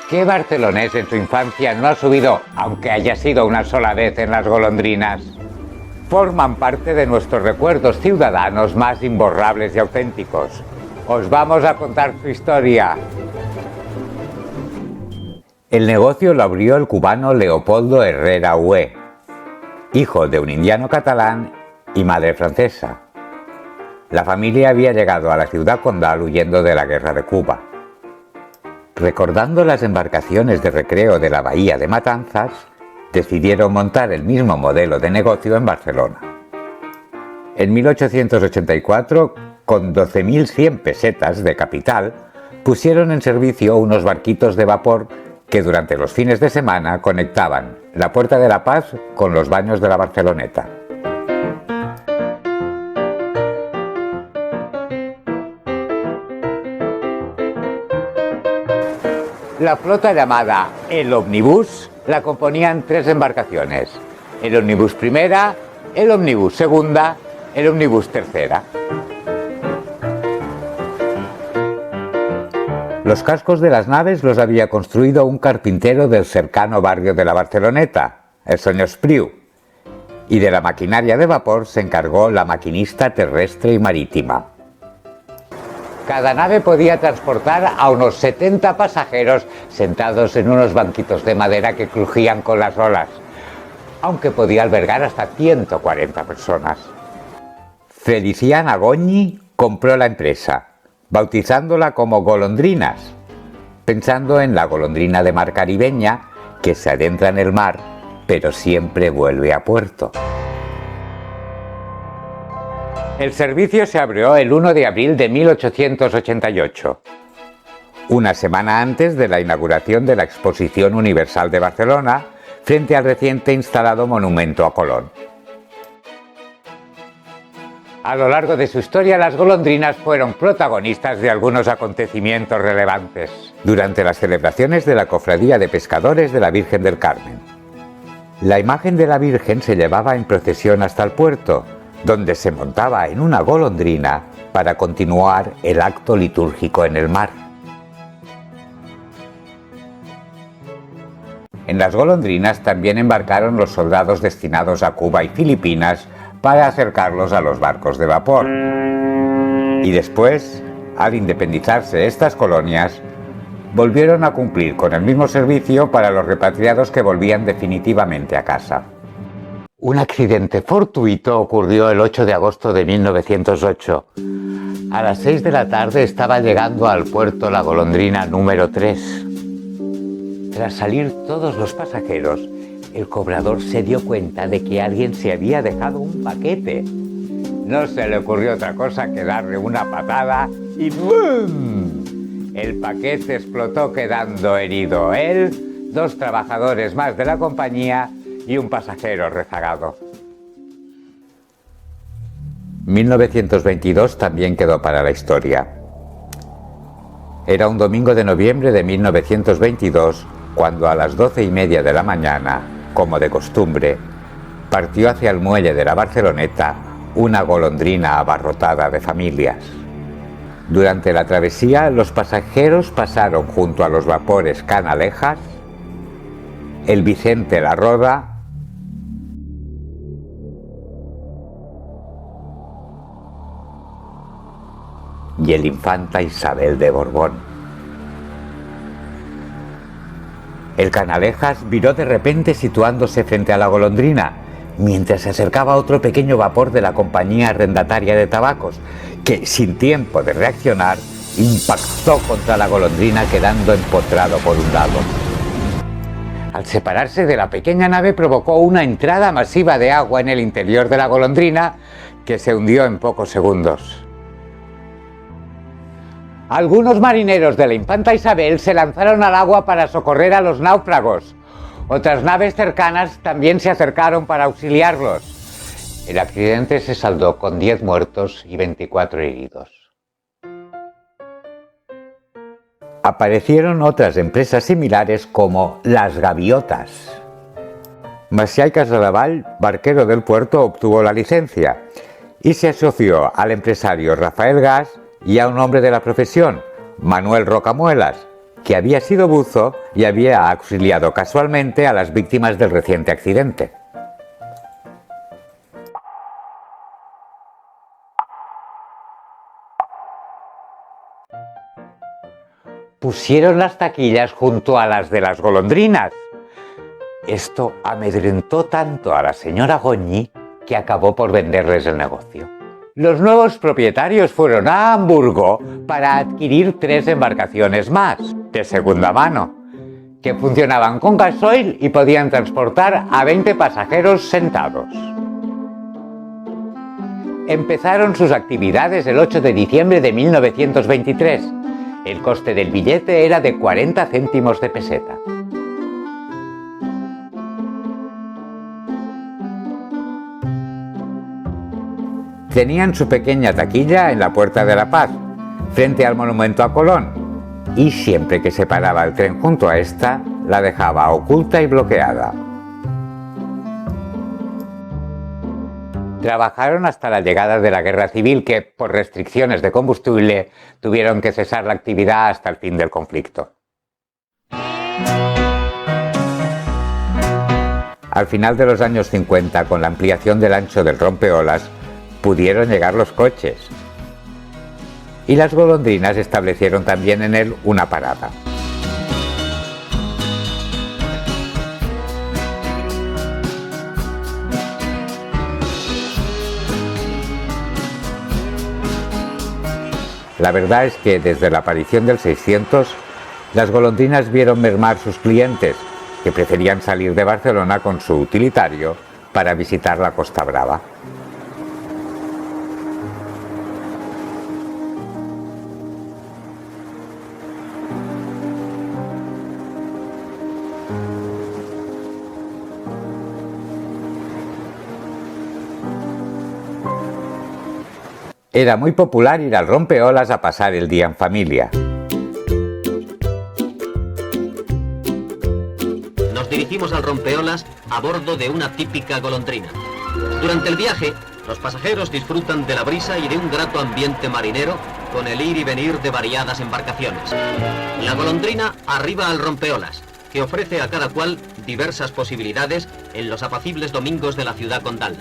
¿Qué barcelonés en su infancia no ha subido, aunque haya sido una sola vez, en las golondrinas? Forman parte de nuestros recuerdos ciudadanos más imborrables y auténticos. Os vamos a contar su historia. El negocio lo abrió el cubano Leopoldo Herrera Hué, hijo de un indiano catalán y madre francesa. La familia había llegado a la ciudad condal huyendo de la guerra de Cuba. Recordando las embarcaciones de recreo de la bahía de Matanzas, decidieron montar el mismo modelo de negocio en Barcelona. En 1884, con 12.100 pesetas de capital, pusieron en servicio unos barquitos de vapor que durante los fines de semana conectaban la Puerta de la Paz con los baños de la Barceloneta. La flota llamada el Omnibus la componían 3 embarcaciones: el Omnibus Primera, el Omnibus Segunda, el Omnibus Tercera. Los cascos de las naves los había construido un carpintero del cercano barrio de la Barceloneta, el Senyor Espriu, y de la maquinaria de vapor se encargó la maquinista terrestre y marítima. Cada nave podía transportar a unos 70 pasajeros sentados en unos banquitos de madera que crujían con las olas, aunque podía albergar hasta 140 personas. Feliciana Goñi compró la empresa, bautizándola como Golondrinas, pensando en la golondrina de mar caribeña que se adentra en el mar, pero siempre vuelve a puerto. El servicio se abrió el 1 de abril de 1888, una semana antes de la inauguración de la Exposición Universal de Barcelona, frente al reciente instalado monumento a Colón. A lo largo de su historia, las golondrinas fueron protagonistas de algunos acontecimientos relevantes durante las celebraciones de la Cofradía de Pescadores de la Virgen del Carmen. La imagen de la Virgen se llevaba en procesión hasta el puerto, donde se montaba en una golondrina para continuar el acto litúrgico en el mar. En las golondrinas también embarcaron los soldados destinados a Cuba y Filipinas para acercarlos a los barcos de vapor. Y después, al independizarse estas colonias, volvieron a cumplir con el mismo servicio para los repatriados que volvían definitivamente a casa. Un accidente fortuito ocurrió el 8 de agosto de 1908. A las 6 de la tarde estaba llegando al puerto la golondrina número 3. Tras salir todos los pasajeros, el cobrador se dio cuenta de que alguien se había dejado un paquete. No se le ocurrió otra cosa que darle una patada y ¡bum! El paquete explotó, quedando herido él, 2 trabajadores más de la compañía y un pasajero rezagado. 1922 también quedó para la historia. Era un domingo de noviembre de 1922 cuando a las 12:30 de la mañana, como de costumbre, partió hacia el muelle de la Barceloneta una golondrina abarrotada de familias. Durante la travesía, los pasajeros pasaron junto a los vapores Canalejas, el Vicente La Roda y el Infanta Isabel de Borbón. El Canalejas viró de repente situándose frente a la golondrina, mientras se acercaba otro pequeño vapor de la compañía arrendataria de tabacos, que, sin tiempo de reaccionar, impactó contra la golondrina, quedando empotrado por un lado. Al separarse de la pequeña nave, provocó una entrada masiva de agua en el interior de la golondrina, que se hundió en pocos segundos. Algunos marineros de la Infanta Isabel se lanzaron al agua para socorrer a los náufragos. Otras naves cercanas también se acercaron para auxiliarlos. El accidente se saldó con 10 muertos y 24 heridos. Aparecieron otras empresas similares como Las Gaviotas. Macià i Casadevall, barquero del puerto, obtuvo la licencia y se asoció al empresario Rafael Gas y a un hombre de la profesión, Manuel Rocamuelas, que había sido buzo y había auxiliado casualmente a las víctimas del reciente accidente. Pusieron las taquillas junto a las de las golondrinas. Esto amedrentó tanto a la señora Goñi que acabó por venderles el negocio. Los nuevos propietarios fueron a Hamburgo para adquirir 3 embarcaciones más, de segunda mano, que funcionaban con gasoil y podían transportar a 20 pasajeros sentados. Empezaron sus actividades el 8 de diciembre de 1923. El coste del billete era de 40 céntimos de peseta. Tenían su pequeña taquilla en la Puerta de la Paz, frente al monumento a Colón, y siempre que se paraba el tren junto a esta, la dejaba oculta y bloqueada. Trabajaron hasta la llegada de la Guerra Civil, que, por restricciones de combustible, tuvieron que cesar la actividad hasta el fin del conflicto. Al final de los años 50, con la ampliación del ancho del rompeolas, pudieron llegar los coches. Y las golondrinas establecieron también en él una parada. La verdad es que desde la aparición del 600, las golondrinas vieron mermar sus clientes, que preferían salir de Barcelona con su utilitario para visitar la Costa Brava. Era muy popular ir al rompeolas a pasar el día en familia. Nos dirigimos al rompeolas a bordo de una típica golondrina. Durante el viaje, los pasajeros disfrutan de la brisa y de un grato ambiente marinero con el ir y venir de variadas embarcaciones. La golondrina arriba al rompeolas, que ofrece a cada cual diversas posibilidades en los apacibles domingos de la ciudad condal.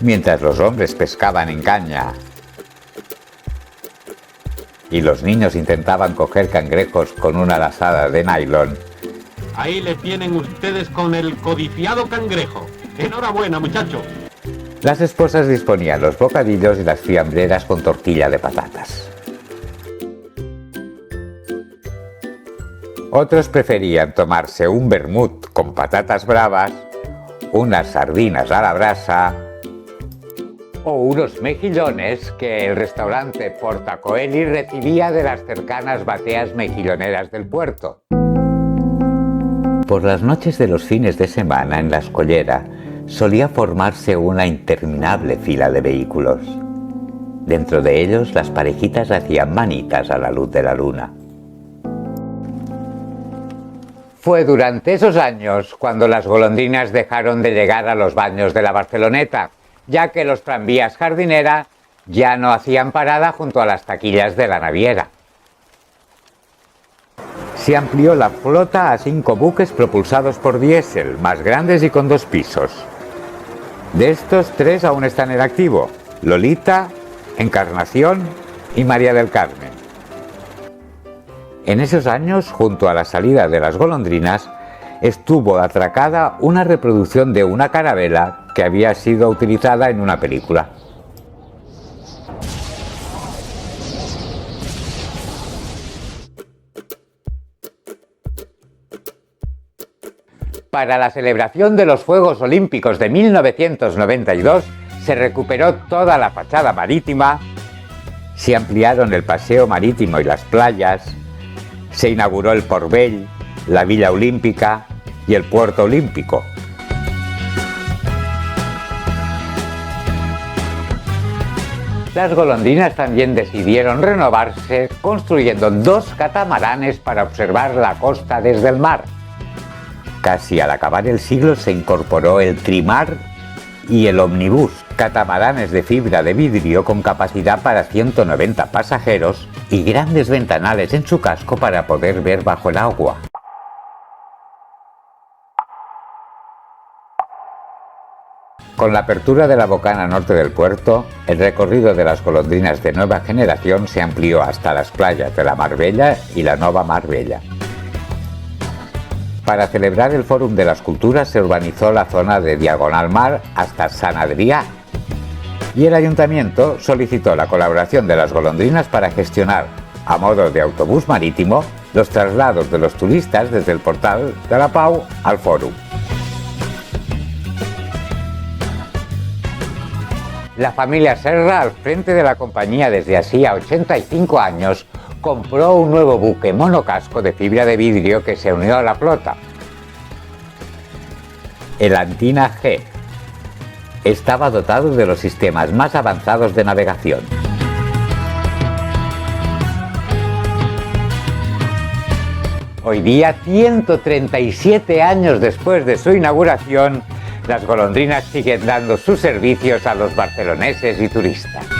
Mientras los hombres pescaban en caña y los niños intentaban coger cangrejos con una lazada de nylon. Ahí le tienen ustedes con el codiciado cangrejo. ¡Enhorabuena, muchacho! Las esposas disponían los bocadillos y las fiambreras con tortilla de patatas. Otros preferían tomarse un vermut con patatas bravas, unas sardinas a la brasa o unos mejillones que el restaurante Porta Coeli recibía de las cercanas bateas mejilloneras del puerto. Por las noches de los fines de semana en la Escollera solía formarse una interminable fila de vehículos. Dentro de ellos las parejitas hacían manitas a la luz de la luna. Fue durante esos años cuando las golondrinas dejaron de llegar a los baños de la Barceloneta, ya que los tranvías Jardinera ya no hacían parada junto a las taquillas de la naviera. Se amplió la flota a 5 buques propulsados por diésel, más grandes y con 2 pisos. De estos, 3 aún están en activo: Lolita, Encarnación y María del Carmen. En esos años, junto a la salida de las golondrinas, estuvo atracada una reproducción de una carabela que había sido utilizada en una película. Para la celebración de los Juegos Olímpicos de 1992 se recuperó toda la fachada marítima, se ampliaron el paseo marítimo y las playas, se inauguró el Port Vell, la Villa Olímpica y el Puerto Olímpico. Las golondrinas también decidieron renovarse construyendo 2 catamaranes para observar la costa desde el mar. Casi al acabar el siglo se incorporó el trimar y el omnibus, catamaranes de fibra de vidrio con capacidad para 190 pasajeros y grandes ventanales en su casco para poder ver bajo el agua. Con la apertura de la bocana norte del puerto, el recorrido de las golondrinas de nueva generación se amplió hasta las playas de la Marbella y la Nova Marbella. Para celebrar el Fòrum de las Culturas se urbanizó la zona de Diagonal Mar hasta Sant Adrià, y el ayuntamiento solicitó la colaboración de las golondrinas para gestionar, a modo de autobús marítimo, los traslados de los turistas desde el portal de la Pau al Fòrum. La familia Serra, al frente de la compañía desde hacía 85 años, compró un nuevo buque monocasco de fibra de vidrio que se unió a la flota, el Antina G. Estaba dotado de los sistemas más avanzados de navegación. Hoy día, 137 años después de su inauguración, las golondrinas siguen dando sus servicios a los barceloneses y turistas.